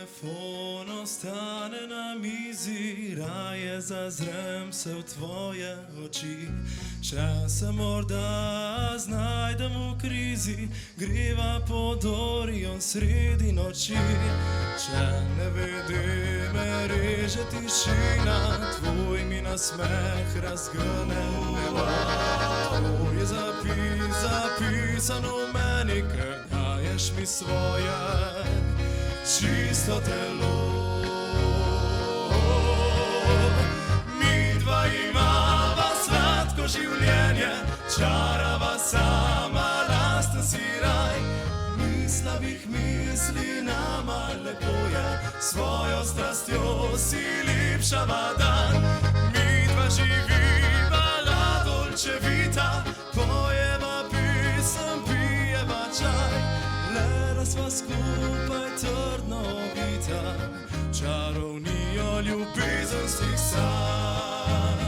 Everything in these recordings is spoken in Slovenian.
telefon ostane na mizi, raje zazrem se v tvoje oči. Časa morda znajdem v krizi, greva pod Orion sredi noči. Če ne vede me reže tišina, tvoj mi nasmeh razgane neba. To je zapisano v meni, ker daješ mi svoje čisto telo. Midva imava sladko življenje, čarava sama, lasten si raj. Ni slabih misli, nama lepo je, svojo strastjo si lepšava dan. Midva živiva la dolce vita, pojeva pesem, pijeva čaj. Le da sva skupaj trdno vita, čarovnijo ljubezenskih sanj.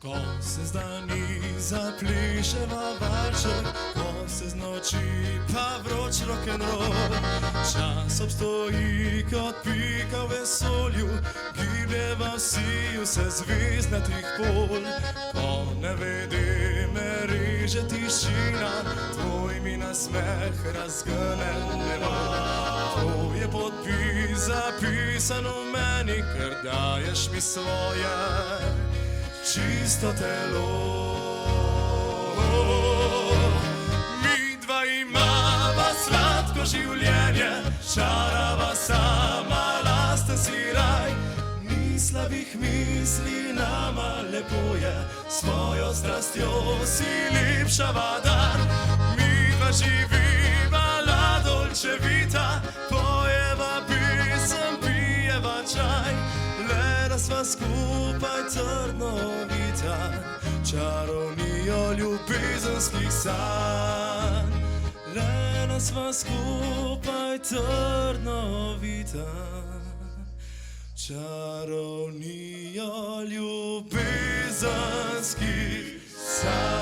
Ko se z dani zapleševa valček, ko se z noči pa vroč rock'n'roll. Čas obstoji kot pika v vesolju, gibljeva vsi vse zvezdnatih pol. Ko ne vede me reže tišina, tvoj mi nasmeh razgane neba. To je podpis zapisan v meni, ker daješ mi svoje čisto telo. Midva imava sladko življenje, čarava sama, lasten si raj. Ni slabih misli, nama lepo je, svojo strastjo si lepšava dan. Midva živiva la dolce vita, pojeva pesem, pijeva čaj. Le da sva skupaj trdno vita, čarovnijo ljubezenskih sanj. Le da sva skupaj trdno vita, čarovnijo ljubezenskih sanj.